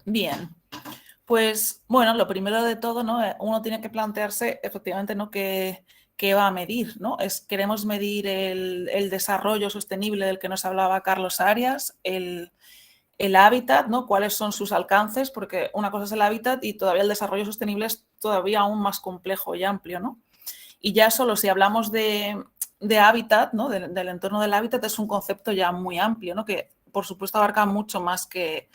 Bien. Pues bueno, lo primero de todo, ¿no? Uno tiene que plantearse efectivamente, ¿no? ¿Qué va a medir, ¿no? Queremos medir el desarrollo sostenible del que nos hablaba Carlos Arias, el hábitat, ¿no? Cuáles son sus alcances, porque una cosa es el hábitat y todavía el desarrollo sostenible es todavía aún más complejo y amplio, ¿no? Y ya solo si hablamos de hábitat, ¿no? Del entorno del hábitat, es un concepto ya muy amplio, ¿no? Que por supuesto abarca mucho más que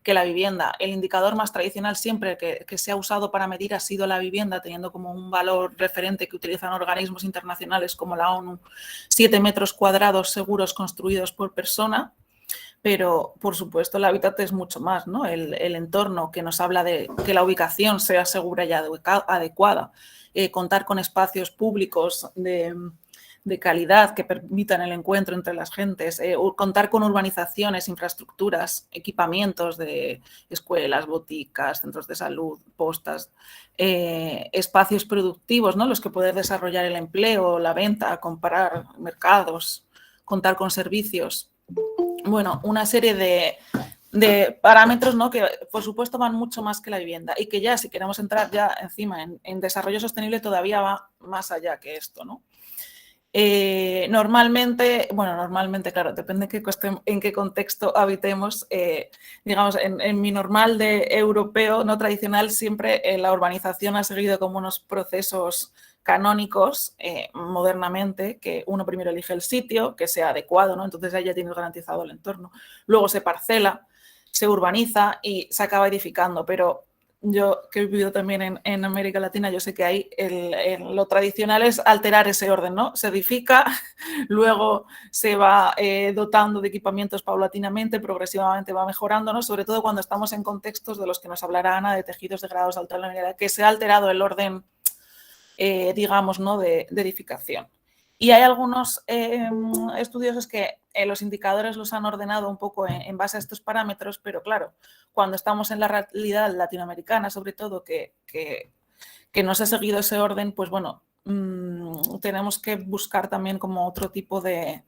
la vivienda. El indicador más tradicional siempre que se ha usado para medir ha sido la vivienda, teniendo como un valor referente que utilizan organismos internacionales como la ONU, 7 metros cuadrados seguros construidos por persona. Pero, por supuesto, el hábitat es mucho más, ¿no? El entorno que nos habla de que la ubicación sea segura y adecuada, contar con espacios públicos de calidad que permitan el encuentro entre las gentes, contar con urbanizaciones, infraestructuras, equipamientos de escuelas, boticas, centros de salud, postas, espacios productivos, ¿no? Los que poder desarrollar el empleo, la venta, comprar mercados, contar con servicios. Bueno, una serie de parámetros, ¿no? Que por supuesto van mucho más que la vivienda y que ya si queremos entrar ya encima en desarrollo sostenible todavía va más allá que esto, ¿no? Normalmente, claro, depende en qué contexto habitemos. Digamos, en mi normal de europeo no tradicional, siempre la urbanización ha seguido como unos procesos canónicos modernamente, que uno primero elige el sitio, que sea adecuado, ¿no? Entonces ahí ya tienes garantizado el entorno. Luego se parcela, se urbaniza y se acaba edificando, pero yo que he vivido también en América Latina, yo sé que ahí lo tradicional es alterar ese orden, ¿no? Se edifica, luego se va dotando de equipamientos paulatinamente, progresivamente va mejorando, ¿no? Sobre todo cuando estamos en contextos de los que nos hablará Ana, de tejidos degradados de alta vulnerabilidad, que se ha alterado el orden, digamos, ¿no? de edificación. Y hay algunos estudiosos que los indicadores los han ordenado un poco en base a estos parámetros, pero claro, cuando estamos en la realidad latinoamericana, sobre todo, que no se ha seguido ese orden, pues bueno, tenemos que buscar también como otro tipo de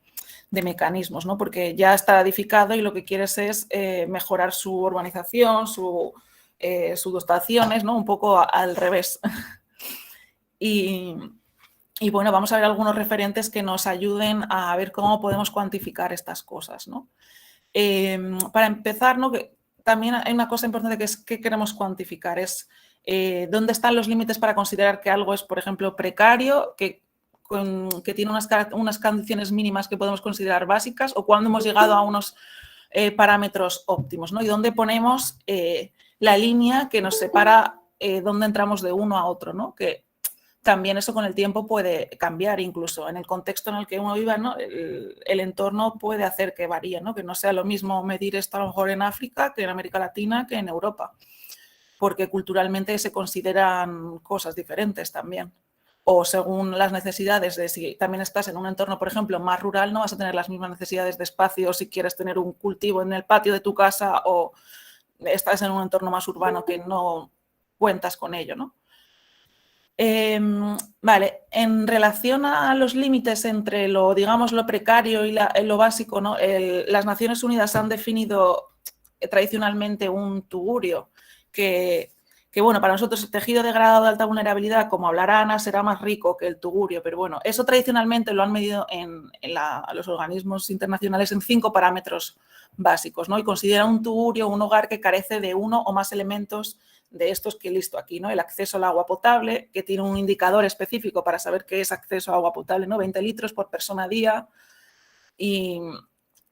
mecanismos, ¿no? Porque ya está edificado y lo que quieres es mejorar su urbanización, sus dotaciones, ¿no? Un poco al revés. Y bueno, vamos a ver algunos referentes que nos ayuden a ver cómo podemos cuantificar estas cosas, ¿no? Para empezar, ¿no? Que también hay una cosa importante que es qué queremos cuantificar, es dónde están los límites para considerar que algo es, por ejemplo, precario, que tiene unas condiciones mínimas que podemos considerar básicas, o cuando hemos llegado a unos parámetros óptimos, ¿no? Y dónde ponemos la línea que nos separa dónde entramos de uno a otro, ¿no? Que también eso con el tiempo puede cambiar, incluso en el contexto en el que uno viva, ¿no? El entorno puede hacer que varíe, ¿no? Que no sea lo mismo medir esto a lo mejor en África que en América Latina que en Europa, porque culturalmente se consideran cosas diferentes también. O según las necesidades de si también estás en un entorno, por ejemplo, más rural, no vas a tener las mismas necesidades de espacio si quieres tener un cultivo en el patio de tu casa o estás en un entorno más urbano que no cuentas con ello, ¿no? Vale, en relación a los límites entre lo, digamos, lo precario y lo básico, ¿no? Las Naciones Unidas han definido tradicionalmente un tugurio que, bueno, para nosotros el tejido degradado de alta vulnerabilidad, como hablará Ana, será más rico que el tugurio, pero bueno, eso tradicionalmente lo han medido a los organismos internacionales en 5 parámetros básicos, ¿no? Y considera un tugurio un hogar que carece de uno o más elementos de estos que he listo aquí, ¿no? El acceso al agua potable, que tiene un indicador específico para saber qué es acceso a agua potable, ¿no? 20 litros por persona a día y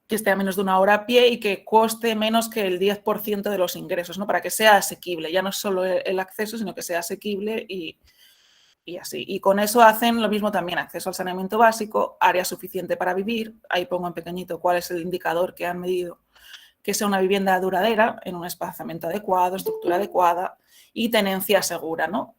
que esté a menos de 1 hora a pie y que coste menos que el 10% de los ingresos, ¿no? Para que sea asequible, ya no es solo el acceso, sino que sea asequible y así. Y con eso hacen lo mismo también, acceso al saneamiento básico, área suficiente para vivir, ahí pongo en pequeñito cuál es el indicador que han medido, que sea una vivienda duradera, en un espaciamiento adecuado, estructura adecuada y tenencia segura, ¿no?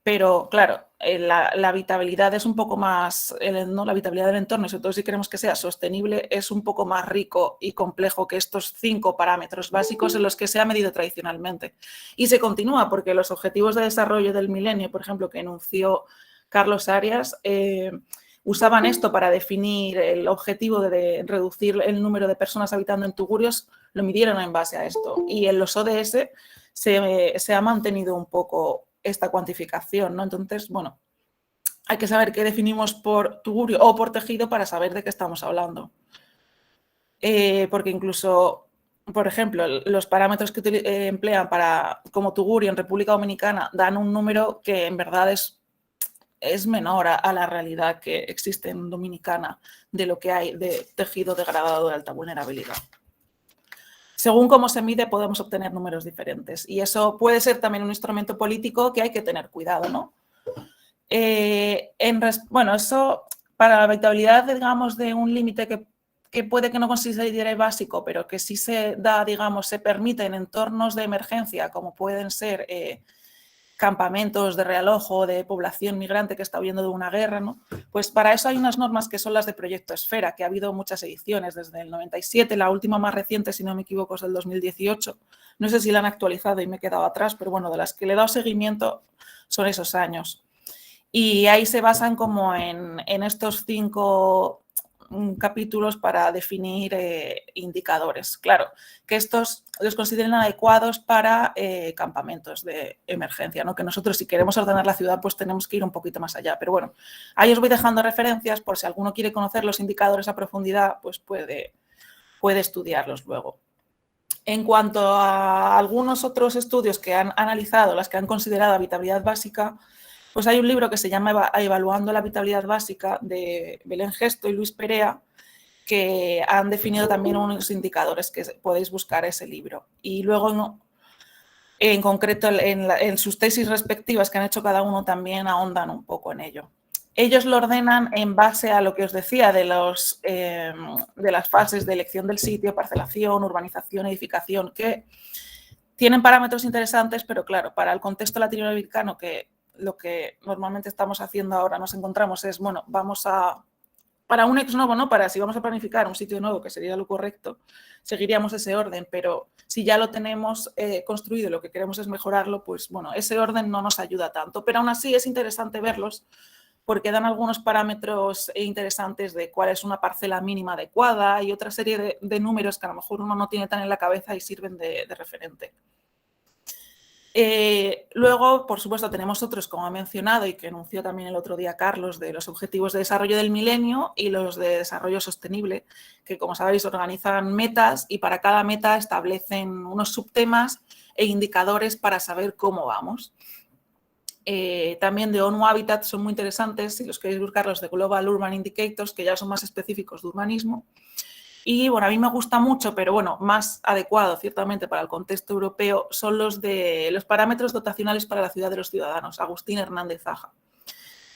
Pero, claro, la habitabilidad es un poco más, ¿no? La habitabilidad del entorno, y sobre todo si queremos que sea sostenible, es un poco más rico y complejo que estos 5 parámetros básicos en los que se ha medido tradicionalmente. Y se continúa porque los objetivos de desarrollo del milenio, por ejemplo, que enunció Carlos Arias, usaban esto para definir el objetivo de reducir el número de personas habitando en tugurios, lo midieron en base a esto. Y en los ODS se ha mantenido un poco esta cuantificación, ¿no? Entonces, bueno, hay que saber qué definimos por tugurio o por tejido para saber de qué estamos hablando. Porque incluso, por ejemplo, los parámetros que emplean como tugurio en República Dominicana dan un número que en verdad es menor a la realidad que existe en Dominicana de lo que hay de tejido degradado de alta vulnerabilidad. Según cómo se mide, podemos obtener números diferentes. Y eso puede ser también un instrumento político que hay que tener cuidado, ¿no? Bueno, eso para la habitabilidad, digamos, de un límite que puede que no considere básico, pero que sí se da, digamos, se permite en entornos de emergencia, como pueden ser campamentos de realojo de población migrante que está huyendo de una guerra, ¿no? Pues para eso hay unas normas que son las de Proyecto Esfera, que ha habido muchas ediciones desde el 97, la última más reciente, si no me equivoco, es del 2018. No sé si la han actualizado y me he quedado atrás, pero bueno, de las que le he dado seguimiento son esos años. Y ahí se basan como en estos 5 capítulos para definir indicadores. Claro, que estos los consideren adecuados para campamentos de emergencia, ¿no? Que nosotros, si queremos ordenar la ciudad, pues tenemos que ir un poquito más allá. Pero bueno, ahí os voy dejando referencias por si alguno quiere conocer los indicadores a profundidad, pues puede estudiarlos luego. En cuanto a algunos otros estudios que han analizado, las que han considerado habitabilidad básica, pues hay un libro que se llama Evaluando la habitabilidad básica de Belén Gesto y Luis Perea, que han definido también unos indicadores que podéis buscar ese libro. Y luego, en concreto, en sus tesis respectivas que han hecho cada uno también ahondan un poco en ello. Ellos lo ordenan en base a lo que os decía de las fases de elección del sitio, parcelación, urbanización, edificación, que tienen parámetros interesantes, pero claro, para el contexto latinoamericano, que lo que normalmente estamos haciendo ahora, nos encontramos es, bueno, para un ex novo, ¿no? Si vamos a planificar un sitio nuevo, que sería lo correcto, seguiríamos ese orden, pero si ya lo tenemos construido y lo que queremos es mejorarlo, pues bueno, ese orden no nos ayuda tanto, pero aún así es interesante verlos porque dan algunos parámetros interesantes de cuál es una parcela mínima adecuada y otra serie de números que a lo mejor uno no tiene tan en la cabeza y sirven de referente. Luego, por supuesto, tenemos otros, como ha mencionado y que anunció también el otro día Carlos, de los Objetivos de Desarrollo del Milenio y los de Desarrollo Sostenible, que, como sabéis, organizan metas y para cada meta establecen unos subtemas e indicadores para saber cómo vamos. También de ONU Habitat son muy interesantes, si los queréis buscar, los de Global Urban Indicators, que ya son más específicos de urbanismo. Y bueno, a mí me gusta mucho, pero bueno, más adecuado ciertamente para el contexto europeo, son los de los parámetros dotacionales para la ciudad de los ciudadanos, Agustín Hernández Zaja.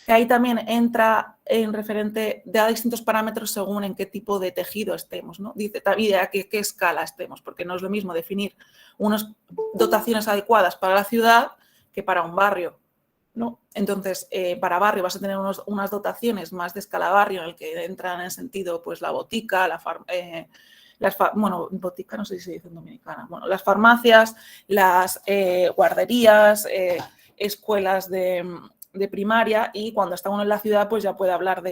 Que ahí también entra en referente, da distintos parámetros según en qué tipo de tejido estemos, ¿no? Dice también a qué escala estemos, porque no es lo mismo definir unas dotaciones adecuadas para la ciudad que para un barrio, ¿no? Entonces, para barrio vas a tener unas dotaciones más de escala barrio en el que entran en sentido pues la botica, botica no sé si se dice en dominicana, bueno, las farmacias, las guarderías, escuelas de primaria, y cuando está uno en la ciudad pues ya puede hablar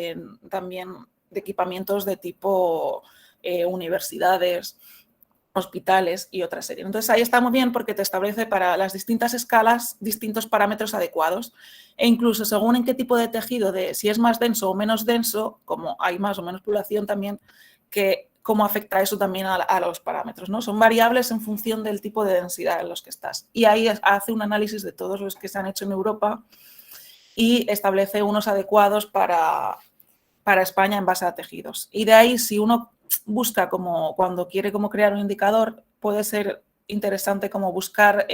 también de equipamientos de tipo universidades, hospitales y otra serie. Entonces ahí está muy bien porque te establece para las distintas escalas distintos parámetros adecuados e incluso según en qué tipo de tejido, si es más denso o menos denso, como hay más o menos población también, que cómo afecta eso también a los parámetros, ¿no? Son variables en función del tipo de densidad en los que estás. Y ahí hace un análisis de todos los que se han hecho en Europa y establece unos adecuados para España en base a tejidos. Y de ahí, si uno busca cuando quiere crear un indicador, puede ser interesante como buscar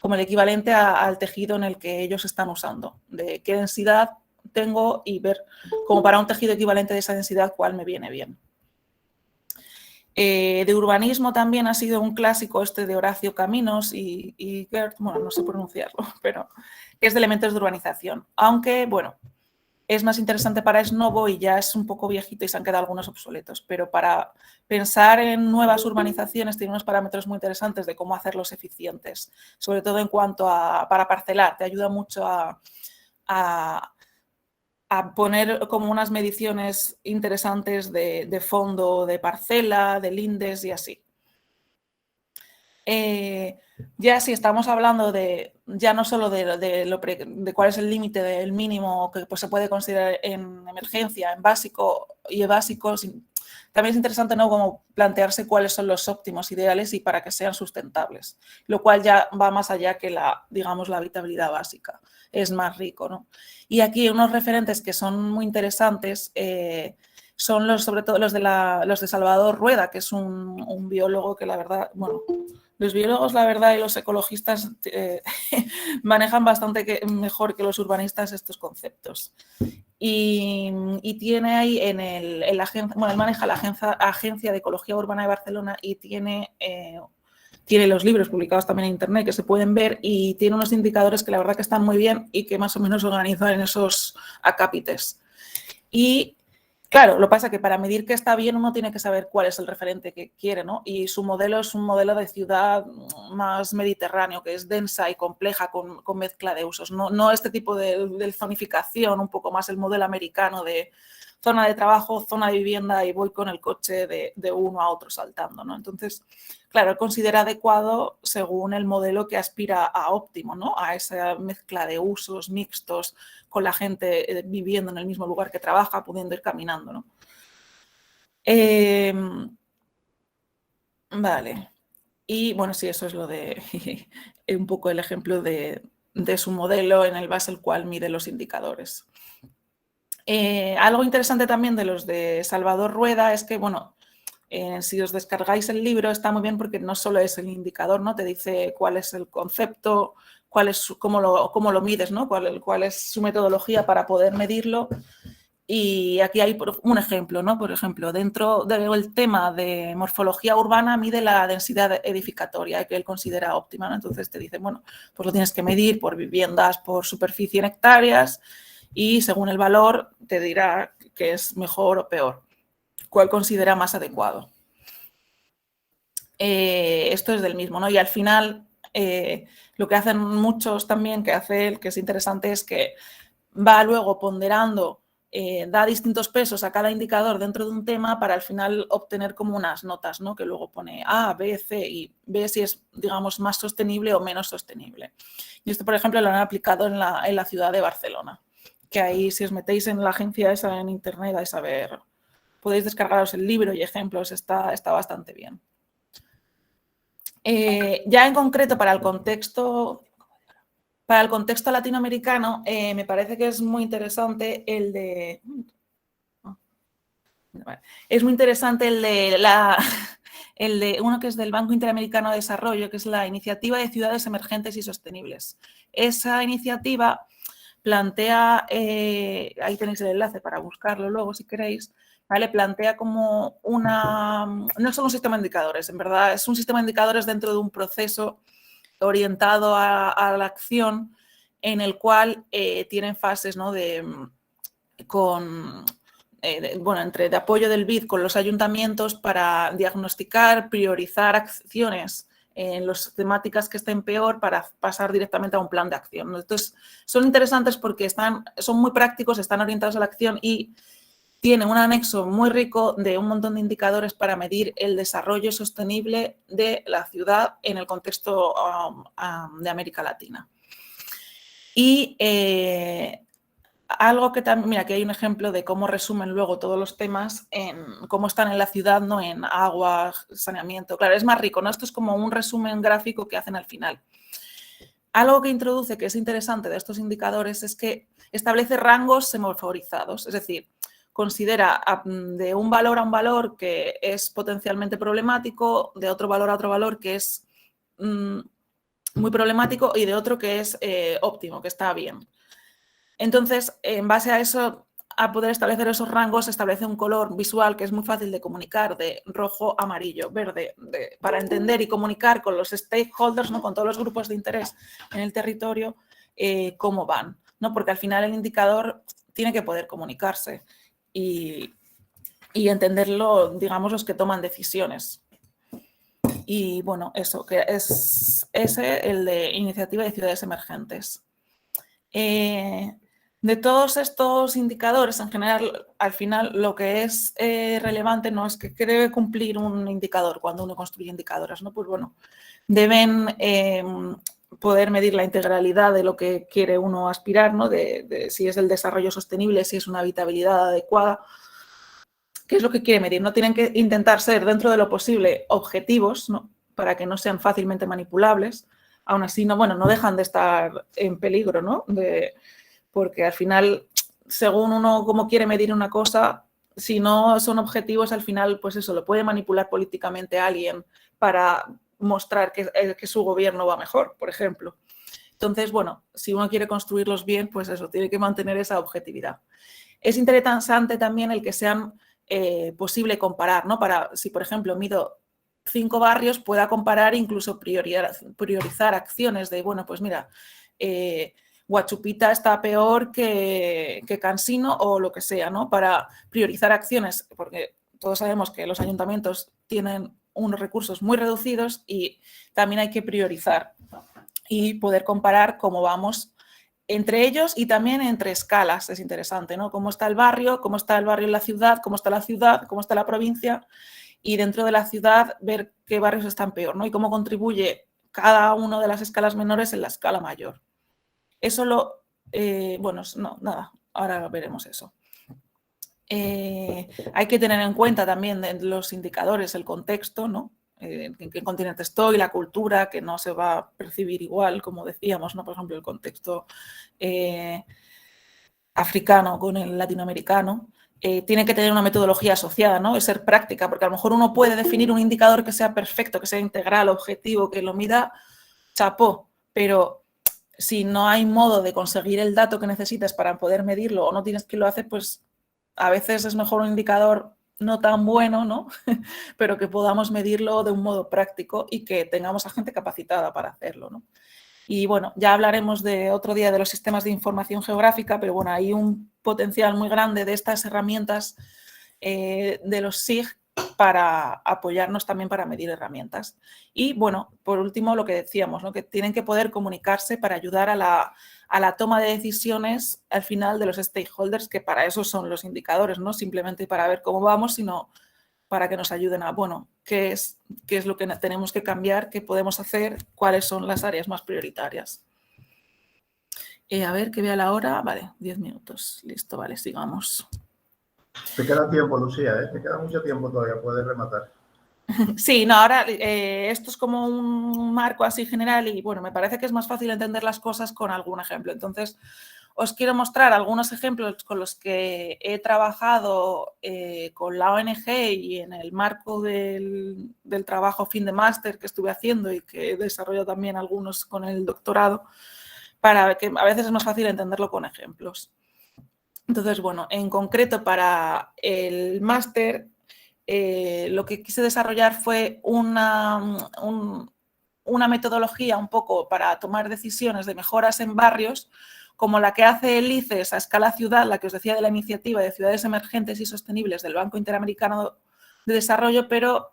como el equivalente al tejido en el que ellos están usando, de qué densidad tengo y ver como para un tejido equivalente de esa densidad cuál me viene bien. De urbanismo también ha sido un clásico de Horacio Caminos y Gert, bueno, no sé pronunciarlo, pero es de elementos de urbanización, aunque, bueno, es más interesante para Snovo y ya es un poco viejito y se han quedado algunos obsoletos, pero para pensar en nuevas urbanizaciones tiene unos parámetros muy interesantes de cómo hacerlos eficientes, sobre todo en cuanto para parcelar, te ayuda mucho a a poner como unas mediciones interesantes de fondo, de parcela, de lindes y así. Ya si estamos hablando de, ya no solo de cuál es el límite del mínimo que pues, se puede considerar en emergencia, en básico y básico, también es interesante, ¿no?, como plantearse cuáles son los óptimos ideales y para que sean sustentables, lo cual ya va más allá que digamos, la habitabilidad básica, es más rico, ¿no? Y aquí unos referentes que son muy interesantes son sobre todo los de Salvador Rueda, que es un biólogo que la verdad, bueno, los biólogos, la verdad, y los ecologistas manejan bastante mejor que los urbanistas estos conceptos. Y tiene ahí en la agencia, bueno, él maneja la Agencia de Ecología Urbana de Barcelona y tiene los libros publicados también en internet que se pueden ver y tiene unos indicadores que la verdad que están muy bien y que más o menos organizan en esos acápites. Y claro, lo que pasa es que para medir que está bien uno tiene que saber cuál es el referente que quiere, ¿no? Y su modelo es un modelo de ciudad más mediterráneo, que es densa y compleja con mezcla de usos. No este tipo de zonificación, un poco más el modelo americano de zona de trabajo, zona de vivienda y voy con el coche de uno a otro saltando, ¿no? Entonces, claro, él considera adecuado según el modelo que aspira a óptimo, ¿no? A esa mezcla de usos mixtos con la gente viviendo en el mismo lugar que trabaja, pudiendo ir caminando, ¿no? Vale. Y bueno, sí, eso es lo de un poco el ejemplo de su modelo en el base al cual mide los indicadores. Algo interesante también de los de Salvador Rueda es que, bueno, si os descargáis el libro está muy bien porque no solo es el indicador, ¿no? Te dice cuál es el concepto, cómo lo mides, ¿no? Cuál es su metodología para poder medirlo. Y aquí hay un ejemplo, ¿no? Por ejemplo, dentro del tema de morfología urbana mide la densidad edificatoria que él considera óptima, ¿no? Entonces te dice, bueno, pues lo tienes que medir por viviendas, por superficie en hectáreas y según el valor te dirá que es mejor o peor, cuál considera más adecuado. Esto es del mismo, ¿no? Y al final lo que hacen muchos también, que hace él, que es interesante, es que va luego ponderando, da distintos pesos a cada indicador dentro de un tema para al final obtener como unas notas, ¿no? Que luego pone A, B, C y ve si es, digamos, más sostenible o menos sostenible. Y esto, por ejemplo, lo han aplicado en la ciudad de Barcelona, que ahí si os metéis en la agencia esa en internet vais a ver, podéis descargaros el libro y ejemplos, está bastante bien. Ya en concreto para el contexto latinoamericano, me parece que es muy interesante el de... Es muy interesante el de uno que es del Banco Interamericano de Desarrollo, que es la Iniciativa de Ciudades Emergentes y Sostenibles. Esa iniciativa plantea, ahí tenéis el enlace para buscarlo luego si queréis, ¿vale? Plantea como no son un sistema de indicadores, en verdad, es un sistema de indicadores dentro de un proceso orientado a la acción en el cual tienen fases, ¿no? Entre de apoyo del BID con los ayuntamientos para diagnosticar, priorizar acciones en las temáticas que estén peor para pasar directamente a un plan de acción. Entonces, son interesantes porque son muy prácticos, están orientados a la acción y tienen un anexo muy rico de un montón de indicadores para medir el desarrollo sostenible de la ciudad en el contexto de América Latina. Y algo que también, mira, aquí hay un ejemplo de cómo resumen luego todos los temas en cómo están en la ciudad, ¿no? En agua, saneamiento. Claro, es más rico, ¿no? Esto es como un resumen gráfico que hacen al final. Algo que introduce que es interesante de estos indicadores es que establece rangos semaforizados, es decir, considera de un valor a un valor que es potencialmente problemático, de otro valor a otro valor que es muy problemático y de otro que es óptimo, que está bien. Entonces, en base a eso, a poder establecer esos rangos, se establece un color visual que es muy fácil de comunicar, de rojo, amarillo, verde, para entender y comunicar con los stakeholders, ¿no? Con todos los grupos de interés en el territorio, cómo van, ¿no? Porque al final el indicador tiene que poder comunicarse y entenderlo, digamos, los que toman decisiones. Y bueno, eso, que es ese el de Iniciativa de Ciudades Emergentes. De todos estos indicadores, en general, al final lo que es relevante no es que debe cumplir un indicador cuando uno construye indicadores, ¿no? Pues bueno, deben poder medir la integralidad de lo que quiere uno aspirar, ¿no? De si es el desarrollo sostenible, si es una habitabilidad adecuada, qué es lo que quiere medir. No tienen que intentar ser, dentro de lo posible, objetivos, ¿no? Para que no sean fácilmente manipulables. Aún así, no, bueno, no dejan de estar en peligro, ¿no? Porque al final, según uno cómo quiere medir una cosa, si no son objetivos, al final, pues eso, lo puede manipular políticamente a alguien para mostrar que su gobierno va mejor, por ejemplo. Entonces, bueno, si uno quiere construirlos bien, pues eso, tiene que mantener esa objetividad. Es interesante también el que sean posible comparar, ¿no? Para, si por ejemplo mido 5 barrios, pueda comparar e incluso priorizar acciones de, bueno, pues mira, Huachupita está peor que Cansino o lo que sea, ¿no? Para priorizar acciones, porque todos sabemos que los ayuntamientos tienen unos recursos muy reducidos y también hay que priorizar y poder comparar cómo vamos entre ellos y también entre escalas. Es interesante, ¿no? Cómo está el barrio en la ciudad, cómo está la provincia, y dentro de la ciudad ver qué barrios están peor, ¿no? Y cómo contribuye cada una de las escalas menores en la escala mayor. Eso bueno, no, nada, ahora veremos eso. Hay que tener en cuenta también los indicadores, el contexto, ¿no? En qué continente estoy, la cultura, que no se va a percibir igual, como decíamos, ¿no? Por ejemplo, el contexto africano con el latinoamericano. Tiene que tener una metodología asociada, ¿no? Es ser práctica, porque a lo mejor uno puede definir un indicador que sea perfecto, que sea integral, objetivo, que lo mida, chapó, pero si no hay modo de conseguir el dato que necesitas para poder medirlo o no tienes quien lo hace, pues a veces es mejor un indicador no tan bueno, ¿no? Pero que podamos medirlo de un modo práctico y que tengamos a gente capacitada para hacerlo, ¿no? Y bueno, ya hablaremos de otro día de los sistemas de información geográfica, pero bueno, hay un potencial muy grande de estas herramientas de los SIG para apoyarnos también para medir herramientas. Y bueno, por último, lo que decíamos, ¿no? Que tienen que poder comunicarse para ayudar a la toma de decisiones al final de los stakeholders, que para eso son los indicadores, no simplemente para ver cómo vamos, sino para que nos ayuden a, bueno, qué es lo que tenemos que cambiar, qué podemos hacer, cuáles son las áreas más prioritarias. A ver, que vea la hora. Vale, 10 minutos. Listo, vale, sigamos. Te queda tiempo, Lucía, ¿eh? Te queda mucho tiempo todavía, puedes rematar. Sí, no, ahora esto es como un marco así general y bueno, me parece que es más fácil entender las cosas con algún ejemplo. Entonces, os quiero mostrar algunos ejemplos con los que he trabajado con la ONG y en el marco del trabajo fin de máster que estuve haciendo y que he desarrollado también algunos con el doctorado, para que a veces es más fácil entenderlo con ejemplos. Entonces, bueno, en concreto para el máster, lo que quise desarrollar fue una metodología un poco para tomar decisiones de mejoras en barrios, como la que hace el ICES a escala ciudad, la que os decía de la iniciativa de ciudades emergentes y sostenibles del Banco Interamericano de Desarrollo, pero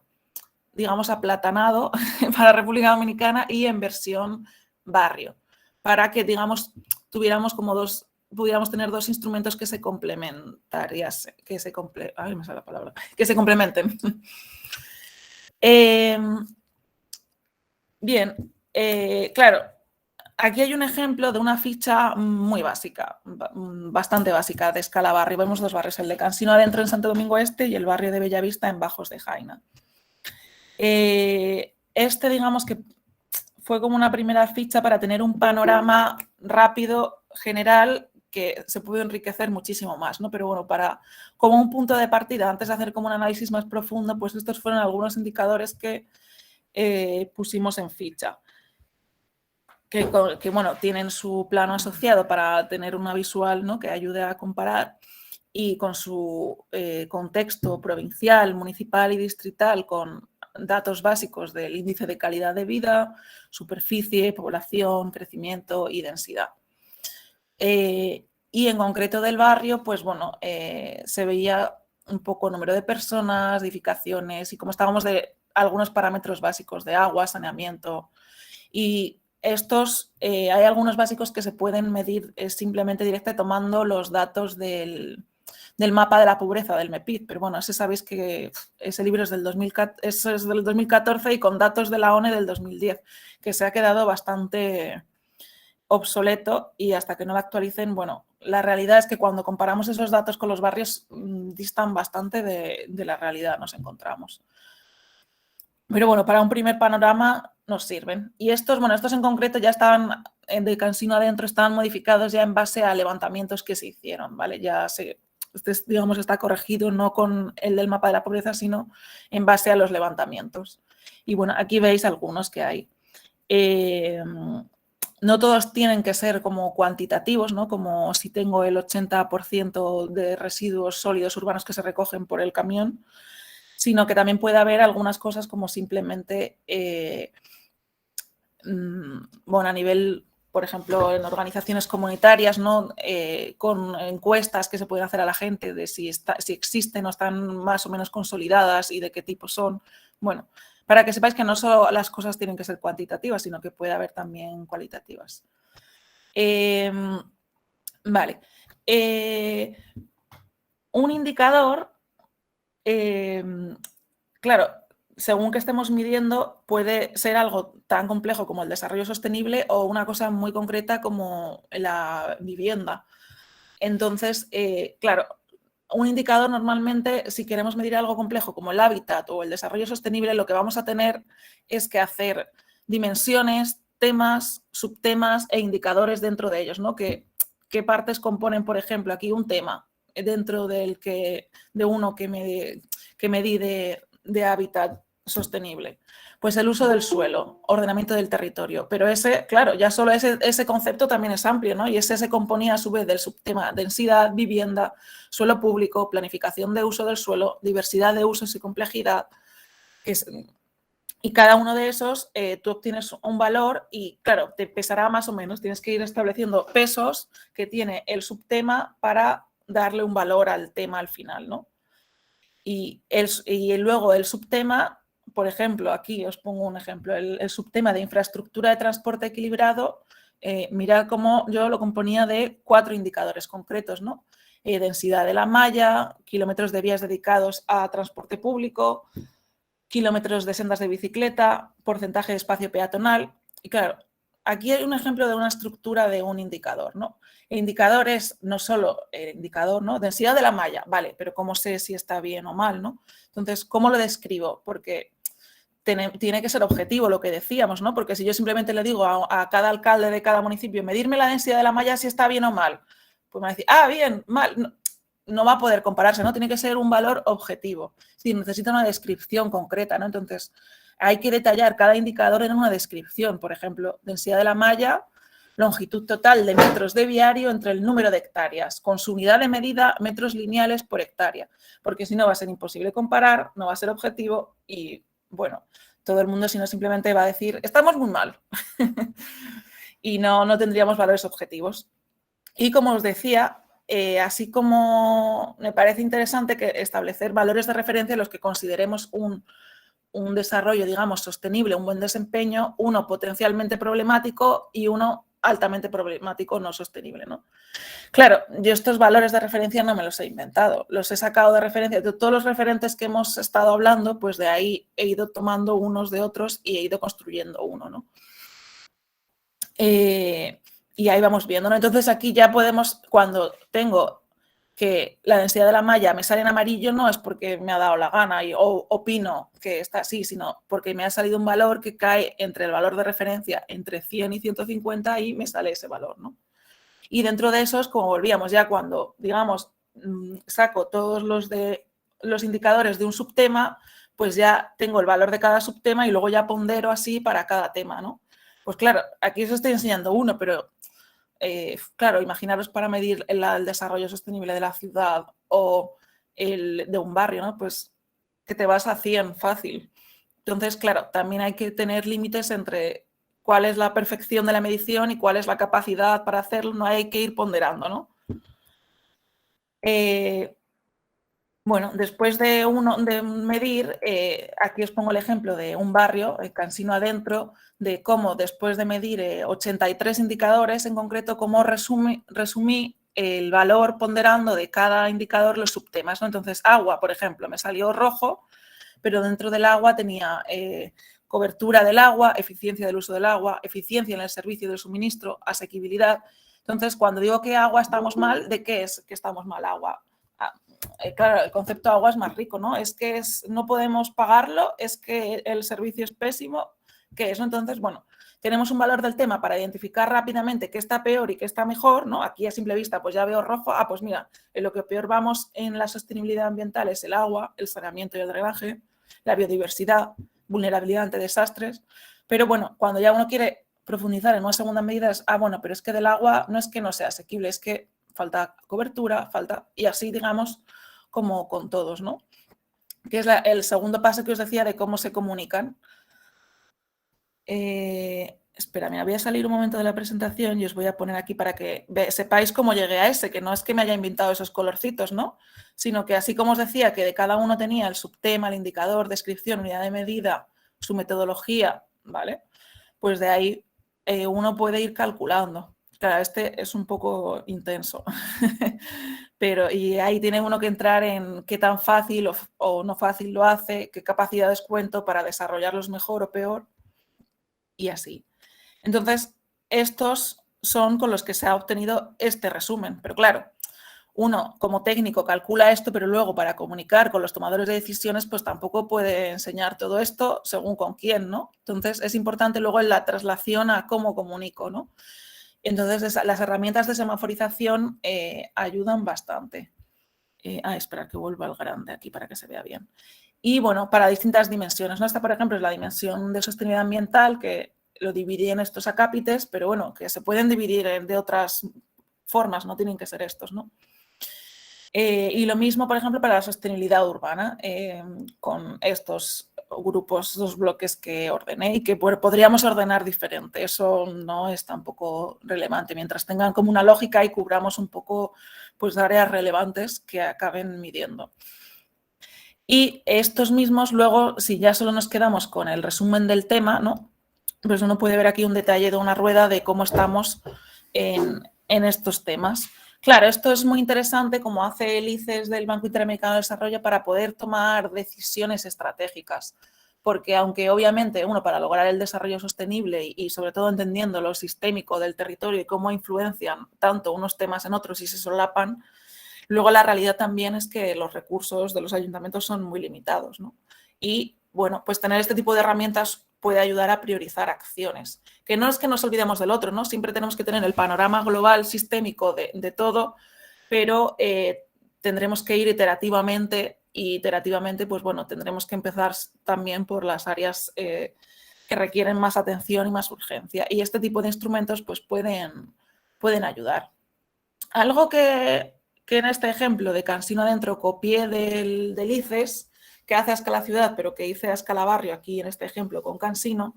digamos aplatanado para República Dominicana y en versión barrio, para que digamos tuviéramos como pudiéramos tener dos instrumentos que se complementarían, que se complementen. Bien, claro, aquí hay un ejemplo de una ficha muy básica, bastante básica, de escala barrio. Vemos dos barrios, el de Cansino adentro en Santo Domingo Este y el barrio de Bellavista en Bajos de Jaina. Este, digamos que fue como una primera ficha para tener un panorama rápido, general, que se pudo enriquecer muchísimo más, ¿no? Pero bueno, como un punto de partida, antes de hacer como un análisis más profundo, pues estos fueron algunos indicadores que pusimos en ficha. Que bueno, tienen su plano asociado para tener una visual, ¿no? Que ayude a comparar, y con su contexto provincial, municipal y distrital, con datos básicos del índice de calidad de vida, superficie, población, crecimiento y densidad. Y en concreto del barrio, pues bueno, se veía un poco número de personas, edificaciones y como estábamos de algunos parámetros básicos de agua, saneamiento. Y estos, hay algunos básicos que se pueden medir simplemente directamente tomando los datos del mapa de la pobreza del MEPID, pero bueno, ese sabéis que ese libro es del 2014 y con datos de la ONE del 2010, que se ha quedado bastante obsoleto y hasta que no lo actualicen, bueno, la realidad es que cuando comparamos esos datos con los barrios distan bastante de la realidad, nos encontramos. Pero bueno, para un primer panorama nos sirven. Y estos en concreto ya estaban, de Cansino adentro, estaban modificados ya en base a levantamientos que se hicieron, ¿vale? Ya digamos, está corregido no con el del mapa de la pobreza, sino en base a los levantamientos. Y bueno, aquí veis algunos que hay. No todos tienen que ser como cuantitativos, ¿no? Como si tengo el 80% de residuos sólidos urbanos que se recogen por el camión, sino que también puede haber algunas cosas como simplemente, bueno, a nivel, por ejemplo, en organizaciones comunitarias, ¿no? Con encuestas que se pueden hacer a la gente de si existen o están más o menos consolidadas y de qué tipo son. Bueno, para que sepáis que no solo las cosas tienen que ser cuantitativas, sino que puede haber también cualitativas. Vale. Un indicador, claro, según que estemos midiendo, puede ser algo tan complejo como el desarrollo sostenible o una cosa muy concreta como la vivienda. Entonces, claro, un indicador normalmente, si queremos medir algo complejo como el hábitat o el desarrollo sostenible, lo que vamos a tener es que hacer dimensiones, temas, subtemas e indicadores dentro de ellos, ¿no? ¿Qué partes componen, por ejemplo, aquí un tema dentro de uno que medí de hábitat sostenible? Pues el uso del suelo, ordenamiento del territorio. Pero ese, claro, ya solo ese concepto también es amplio, ¿no? Y ese se componía a su vez del subtema densidad, vivienda, suelo público, planificación de uso del suelo, diversidad de usos y complejidad. Y cada uno de esos tú obtienes un valor y, claro, te pesará más o menos. Tienes que ir estableciendo pesos que tiene el subtema para darle un valor al tema al final, ¿no? Y luego el subtema, por ejemplo, aquí os pongo un ejemplo, el subtema de infraestructura de transporte equilibrado, mirad cómo yo lo componía de 4 indicadores concretos, ¿no? Densidad de la malla, kilómetros de vías dedicados a transporte público, kilómetros de sendas de bicicleta, porcentaje de espacio peatonal. Y claro, aquí hay un ejemplo de una estructura de un indicador, ¿no? El indicador es no solo el indicador, ¿no? Densidad de la malla, vale, pero ¿cómo sé si está bien o mal, ¿no? Entonces, ¿cómo lo describo? Porque tiene que ser objetivo lo que decíamos, ¿no? Porque si yo simplemente le digo a cada alcalde de cada municipio medirme la densidad de la malla si está bien o mal, pues me va a decir, bien, mal, no va a poder compararse, ¿no? Tiene que ser un valor objetivo. Sí, necesita una descripción concreta, ¿no? Entonces, hay que detallar cada indicador en una descripción. Por ejemplo, densidad de la malla, longitud total de metros de viario entre el número de hectáreas, con su unidad de medida, metros lineales por hectárea, porque si no va a ser imposible comparar, no va a ser objetivo y, bueno, todo el mundo si no simplemente va a decir, estamos muy mal y no tendríamos valores objetivos. Y como os decía, así como me parece interesante que establecer valores de referencia en los que consideremos un desarrollo, digamos, sostenible, un buen desempeño, uno potencialmente problemático y uno altamente problemático, no sostenible, ¿no? Claro, yo estos valores de referencia no me los he inventado, los he sacado de referencia de todos los referentes que hemos estado hablando, pues de ahí he ido tomando unos de otros y he ido construyendo uno, ¿no? Y ahí vamos viendo, ¿no? Entonces aquí ya podemos, cuando tengo que la densidad de la malla me sale en amarillo, no es porque me ha dado la gana o opino que está así, sino porque me ha salido un valor que cae entre el valor de referencia entre 100 y 150 y me sale ese valor, ¿no? Y dentro de esos, como volvíamos ya cuando, digamos, saco todos los indicadores de un subtema, pues ya tengo el valor de cada subtema y luego ya pondero así para cada tema, ¿no? Pues claro, aquí os estoy enseñando uno, pero claro, imaginaros para medir el desarrollo sostenible de la ciudad o el de un barrio, ¿no? Pues que te vas a 100 fácil. Entonces, claro, también hay que tener límites entre cuál es la perfección de la medición y cuál es la capacidad para hacerlo, no hay que ir ponderando, ¿no? Bueno, después de medir, aquí os pongo el ejemplo de un barrio, Cansino Adentro, de cómo después de medir 83 indicadores en concreto, cómo resumí el valor ponderando de cada indicador los subtemas, ¿no? Entonces, agua, por ejemplo, me salió rojo, pero dentro del agua tenía cobertura del agua, eficiencia del uso del agua, eficiencia en el servicio del suministro, asequibilidad. Entonces, cuando digo que agua estamos mal, ¿de qué es que estamos mal agua? Claro, el concepto de agua es más rico, ¿no? Es que no podemos pagarlo, es que el servicio es pésimo, ¿qué es? Entonces, bueno, tenemos un valor del tema para identificar rápidamente qué está peor y qué está mejor, ¿no? Aquí a simple vista, pues ya veo rojo, pues mira, en lo que peor vamos en la sostenibilidad ambiental es el agua, el saneamiento y el drenaje, la biodiversidad, vulnerabilidad ante desastres, pero bueno, cuando ya uno quiere profundizar en una segunda medida es, bueno, pero es que del agua no es que no sea asequible, es que falta cobertura, y así, digamos, como con todos, ¿no? Que es el segundo paso que os decía de cómo se comunican. Espera, me voy a salir un momento de la presentación y os voy a poner aquí para que sepáis cómo llegué a ese, que no es que me haya inventado esos colorcitos, ¿no? Sino que así como os decía que de cada uno tenía el subtema, el indicador, descripción, unidad de medida, su metodología, ¿vale? Pues de ahí uno puede ir calculando. Claro, este es un poco intenso, pero y ahí tiene uno que entrar en qué tan fácil o no fácil lo hace, qué capacidades cuento para desarrollarlos mejor o peor y así. Entonces, estos son con los que se ha obtenido este resumen, pero claro, uno como técnico calcula esto, pero luego para comunicar con los tomadores de decisiones, pues tampoco puede enseñar todo esto según con quién, ¿no? Entonces, es importante luego en la traslación a cómo comunico, ¿no? Entonces, las herramientas de semaforización ayudan bastante. Esperar que vuelva al grande aquí para que se vea bien. Y bueno, para distintas dimensiones, ¿no? Esta, por ejemplo, es la dimensión de sostenibilidad ambiental, que lo dividí en estos acápites, pero bueno, que se pueden dividir de otras formas, no tienen que ser estos, ¿no? Y lo mismo, por ejemplo, para la sostenibilidad urbana, con estos grupos, dos bloques que ordené y que podríamos ordenar diferente. Eso no es tampoco relevante, mientras tengan como una lógica y cubramos un poco pues áreas relevantes que acaben midiendo. Y estos mismos luego, si ya solo nos quedamos con el resumen del tema, ¿no? Pues uno puede ver aquí un detalle de una rueda de cómo estamos en estos temas. Claro, esto es muy interesante como hace el ICES del Banco Interamericano de Desarrollo para poder tomar decisiones estratégicas, porque aunque obviamente uno para lograr el desarrollo sostenible y sobre todo entendiendo lo sistémico del territorio y cómo influencian tanto unos temas en otros y se solapan, luego la realidad también es que los recursos de los ayuntamientos son muy limitados, ¿no? Y bueno, pues tener este tipo de herramientas puede ayudar a priorizar acciones. Que no es que nos olvidemos del otro, ¿no? Siempre tenemos que tener el panorama global, sistémico de todo, pero tendremos que ir iterativamente y iterativamente, pues bueno, tendremos que empezar también por las áreas que requieren más atención y más urgencia. Y este tipo de instrumentos pues pueden ayudar. Algo que en este ejemplo de Cansino Adentro copié del ICES, que hace a escala ciudad, pero que hice a escala barrio aquí en este ejemplo con Cansino,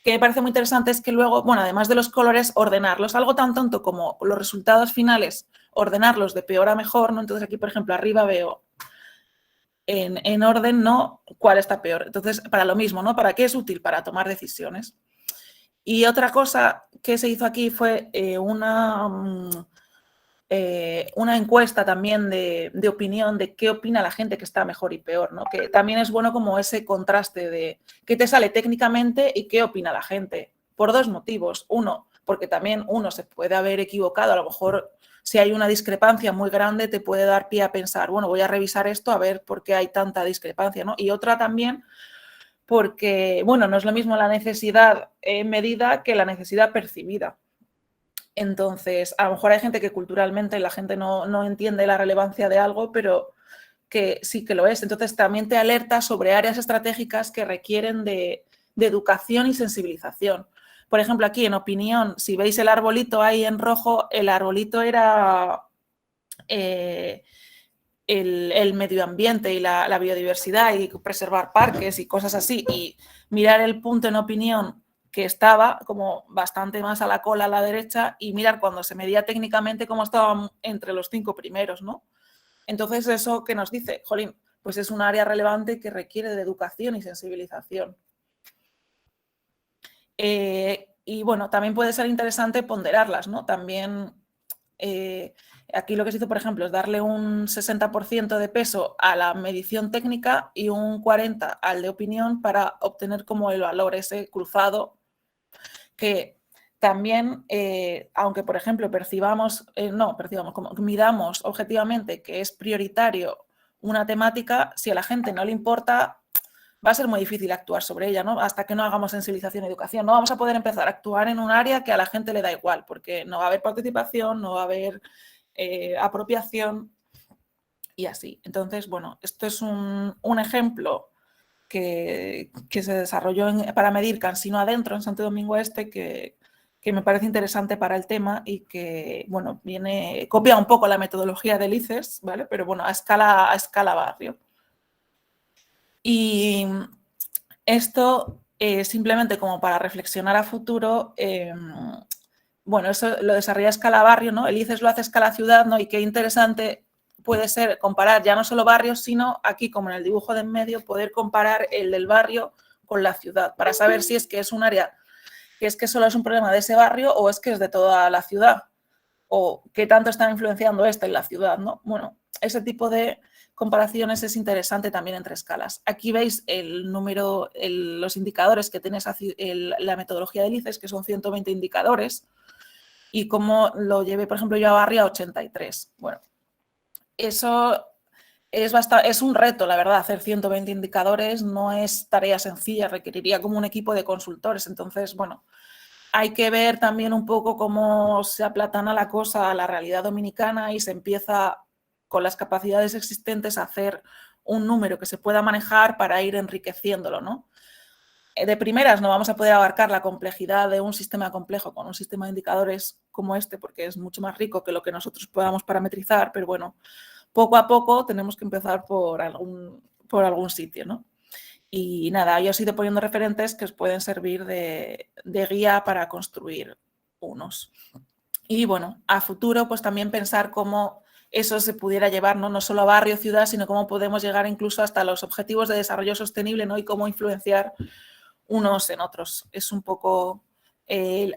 que me parece muy interesante es que luego, bueno, además de los colores, ordenarlos. Algo tan tonto como los resultados finales, ordenarlos de peor a mejor, ¿no? Entonces aquí, por ejemplo, arriba veo en orden, ¿no? ¿Cuál está peor? Entonces, para lo mismo, ¿no? ¿Para qué es útil? Para tomar decisiones. Y otra cosa que se hizo aquí fue una encuesta también de opinión de qué opina la gente que está mejor y peor, ¿no? Que también es bueno como ese contraste de qué te sale técnicamente y qué opina la gente, por dos motivos. Uno, porque también uno se puede haber equivocado, a lo mejor si hay una discrepancia muy grande te puede dar pie a pensar, bueno, voy a revisar esto a ver por qué hay tanta discrepancia, ¿no? Y otra también porque, bueno, no es lo mismo la necesidad medida que la necesidad percibida. Entonces, a lo mejor hay gente que culturalmente la gente no entiende la relevancia de algo, pero que sí que lo es. Entonces, también te alerta sobre áreas estratégicas que requieren de educación y sensibilización. Por ejemplo, aquí en opinión, si veis el arbolito ahí en rojo, el arbolito era el medio ambiente y la biodiversidad y preservar parques y cosas así. Y mirar el punto en opinión que estaba como bastante más a la cola a la derecha y mirar cuando se medía técnicamente cómo estaban entre los 5 primeros, ¿no? Entonces, ¿eso qué nos dice? Jolín, pues es un área relevante que requiere de educación y sensibilización. Y bueno, también puede ser interesante ponderarlas, ¿no? También aquí lo que se hizo, por ejemplo, es darle un 60% de peso a la medición técnica y un 40% al de opinión para obtener como el valor ese cruzado que también, aunque por ejemplo como midamos objetivamente que es prioritario una temática, si a la gente no le importa, va a ser muy difícil actuar sobre ella, ¿no? Hasta que no hagamos sensibilización y educación. No vamos a poder empezar a actuar en un área que a la gente le da igual, porque no va a haber participación, no va a haber apropiación y así. Entonces, bueno, esto es un ejemplo que se desarrolló para medir Cansino Adentro en Santo Domingo Este, que me parece interesante para el tema y que, bueno, copia un poco la metodología del ICES, ¿vale? Pero bueno, a escala barrio. Y esto simplemente como para reflexionar a futuro, bueno, eso lo desarrolla a escala barrio, ¿no? El ICES lo hace a escala ciudad, ¿no? Y qué interesante puede ser comparar ya no solo barrios, sino aquí, como en el dibujo de en medio, poder comparar el del barrio con la ciudad, para saber si es que es un área que es que solo es un problema de ese barrio o es que es de toda la ciudad, o qué tanto están influenciando en la ciudad, ¿no? Bueno, ese tipo de comparaciones es interesante también entre escalas. Aquí veis el número, los indicadores que tiene la metodología del ICES, que son 120 indicadores, y cómo lo llevé, por ejemplo, yo a barrio a 83. Bueno, eso es un reto, la verdad, hacer 120 indicadores no es tarea sencilla, requeriría como un equipo de consultores. Entonces, bueno, hay que ver también un poco cómo se aplatana la cosa a la realidad dominicana y se empieza con las capacidades existentes a hacer un número que se pueda manejar para ir enriqueciéndolo, ¿no? De primeras no vamos a poder abarcar la complejidad de un sistema complejo con un sistema de indicadores como este, porque es mucho más rico que lo que nosotros podamos parametrizar, pero bueno, poco a poco tenemos que empezar por algún sitio, ¿no? Y nada, yo os he ido poniendo referentes que os pueden servir de guía para construir unos. Y bueno, a futuro pues también pensar cómo eso se pudiera llevar, ¿no? No solo a barrio, ciudad, sino cómo podemos llegar incluso hasta los objetivos de desarrollo sostenible, ¿no? Y cómo influenciar unos en otros. Es un poco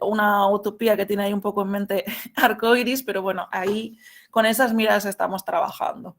una utopía que tiene ahí un poco en mente Arcoiris, pero bueno, ahí con esas miras estamos trabajando.